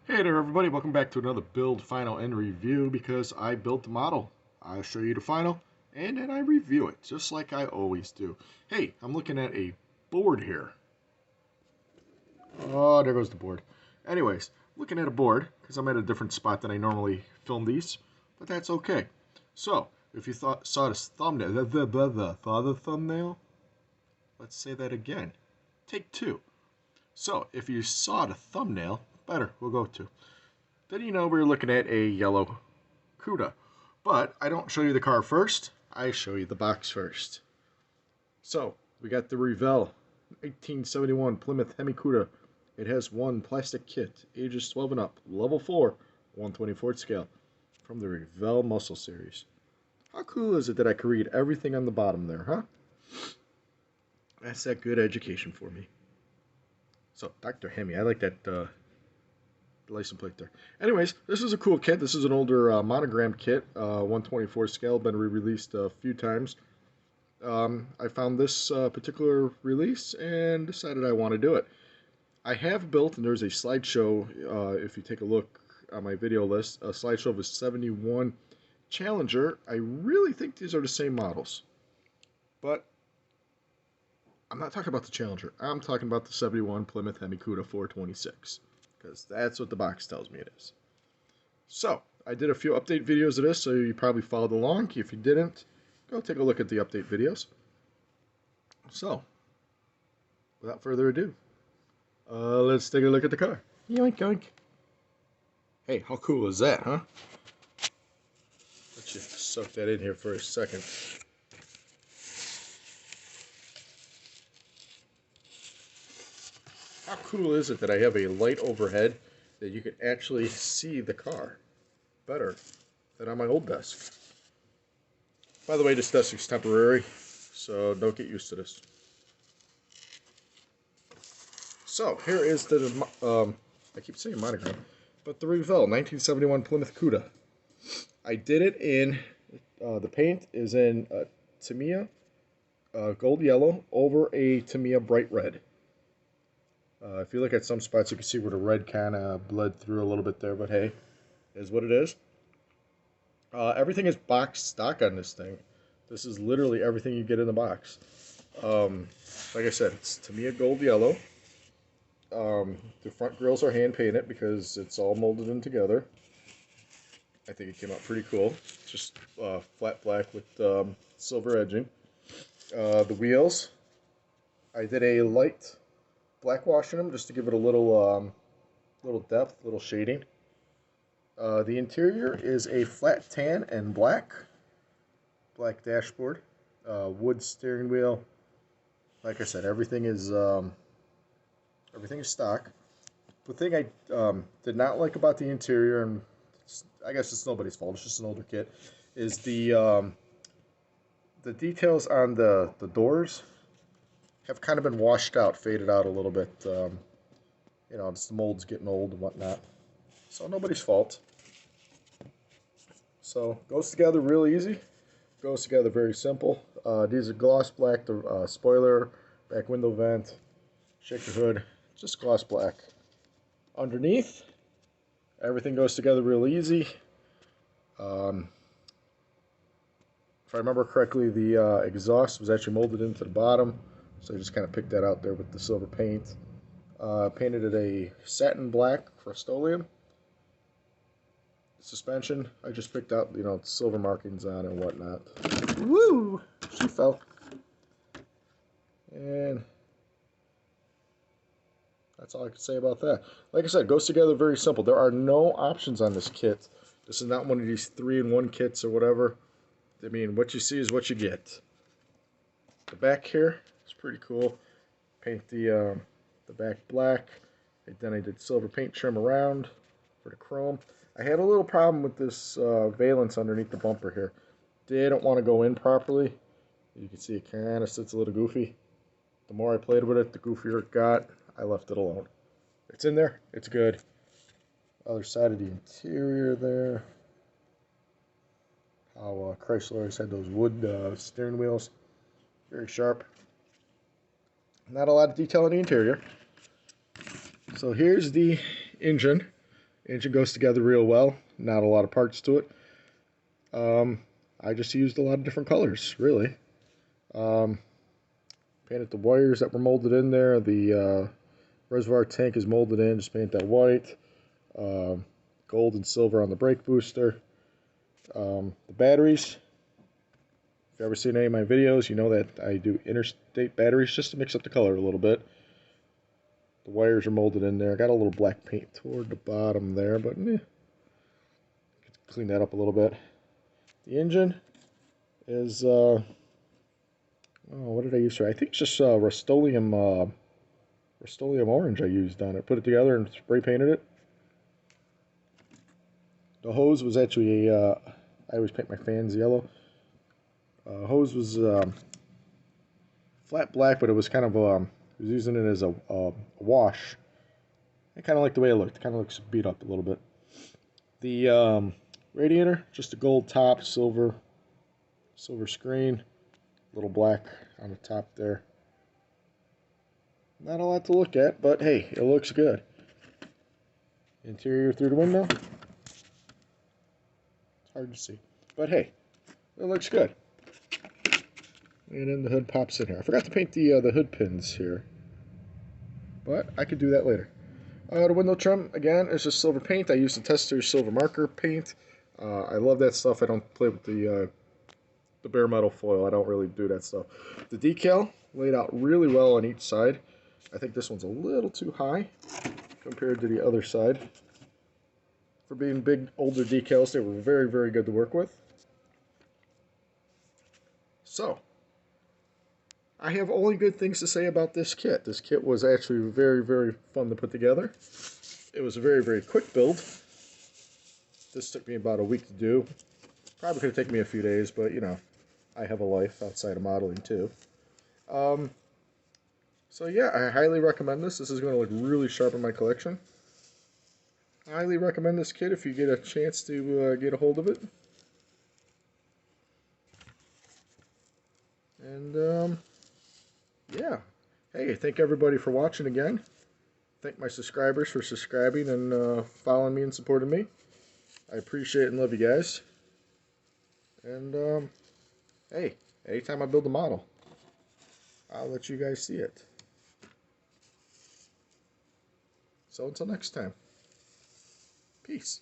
Hey there everybody, welcome back to another build, final, and review because I built the model. I'll show you the final, and then I review it, just like I always do. Hey, I'm looking at a board here. Oh, there goes the board. Anyways, looking at a board, because I'm at a different spot than I normally film these, but that's okay. So, if you saw this thumbnail, saw the thumbnail? Let's say that again. Take two. So, if you saw the thumbnail, better, we'll go to. Then you know we're looking at a yellow Cuda. But I don't show you the car first, I show you the box first. So, we got the Revell 1871 Plymouth Hemi Cuda. It has one plastic kit, ages 12 and up, level 4, 1/24 scale, from the Revell Muscle Series. How cool is it that I can read everything on the bottom there, huh? That's that good education for me. So, Dr. Hemi, I like that license plate there. Anyways, this is a cool kit. This is an older monogrammed kit, 1/24 scale, been re-released a few times. I found this particular release and decided I want to do it. I have built, and there's a slideshow, if you take a look on my video list, a slideshow of a 71 Challenger. I really think these are the same models. But I'm not talking about the Challenger. I'm talking about the 71 Plymouth Hemi Cuda 426. Because that's what the box tells me it is. So, I did a few update videos of this, so you probably followed along. If you didn't, go take a look at the update videos. So, without further ado, let's take a look at the car. Yoink, yoink. Hey, how cool is that, huh? Let's just soak that in here for a second. How cool is it that I have a light overhead that you can actually see the car better than on my old desk? By the way, this desk is temporary, so don't get used to this. So, here is the, I keep saying monogram, but the Revell 1971 Plymouth Cuda. I did it in, the paint is in Tamiya gold yellow over a Tamiya bright red. If you look at some spots, you can see where the red kind of bled through a little bit there, but hey, is what it is. Everything is box stock on this thing. This is literally everything you get in the box. Like I said, it's Tamiya gold yellow. The front grills are hand painted because it's all molded in together. I think it came out pretty cool. Just flat black with silver edging. The wheels, I did a light black wash in them just to give it a little little depth, little shading. The interior is a flat tan and black dashboard, wood steering wheel. Like I said, everything is stock. The thing I did not like about the interior, and I guess it's nobody's fault, it's just an older kit, is the details on the doors have kind of been washed out, faded out a little bit. You know, it's the mold's getting old and whatnot. So nobody's fault. So goes together real easy. Goes together very simple. These are gloss black. The spoiler, back window vent, shaker hood, just gloss black. Underneath, everything goes together real easy. If I remember correctly, the exhaust was actually molded into the bottom. So I just kind of picked that out there with the silver paint. Painted it a satin black Rust-Oleum. Suspension, I just picked out, you know, silver markings on and whatnot. Woo! She fell. And that's all I can say about that. Like I said, it goes together very simple. There are no options on this kit. This is not one of these 3-in-1 kits or whatever. I mean, what you see is what you get. The back here is pretty cool. Paint the back black. Then I did silver paint trim around for the chrome. I had a little problem with this valance underneath the bumper here. Didn't want to go in properly. You can see it kind of sits a little goofy. The more I played with it, the goofier it got. I left it alone. It's in there. It's good. Other side of the interior there. How Chrysler always had those wood steering wheels. Very sharp. Not a lot of detail in the interior. So here's the engine. Engine goes together real well. Not a lot of parts to it. I just used a lot of different colors, really. Painted the wires that were molded in there. The reservoir tank is molded in. Just paint that white. Gold and silver on the brake booster. The batteries. If you've ever seen any of my videos, you know that I do interstate batteries just to mix up the color a little bit. The wires are molded in there. I got a little black paint toward the bottom there, but clean that up a little bit. The engine is, oh, what did I use for it? I think it's just Rust-Oleum orange I used on it. Put it together and spray painted it. The hose was actually I always paint my fans yellow. Hose was flat black, but it was kind of I was using it as a wash. I kind of like the way it looked. It kind of looks beat up a little bit. The radiator, just a gold top, silver screen, little black on the top there. Not a lot to look at, but hey, it looks good. Interior through the window. It's hard to see, but hey, it looks good. And then the hood pops in here. I forgot to paint the hood pins here, but I could do that later. The window trim, again, is just silver paint. I use the Tester silver marker paint. I love that stuff. I don't play with the bare metal foil. I don't really do that stuff. The decal laid out really well on each side. I think this one's a little too high compared to the other side. For being big, older decals, they were very, very good to work with. So, I have only good things to say about this kit. This kit was actually very, very fun to put together. It was a very, very quick build. This took me about a week to do. Probably could have taken me a few days, but you know, I have a life outside of modeling too. So yeah, I highly recommend this. This is going to look really sharp in my collection. I highly recommend this kit if you get a chance to get a hold of it. And yeah. Hey, thank everybody for watching again. Thank my subscribers for subscribing and following me and supporting me. I appreciate and love you guys. And hey, anytime I build a model, I'll let you guys see it. So until next time, peace.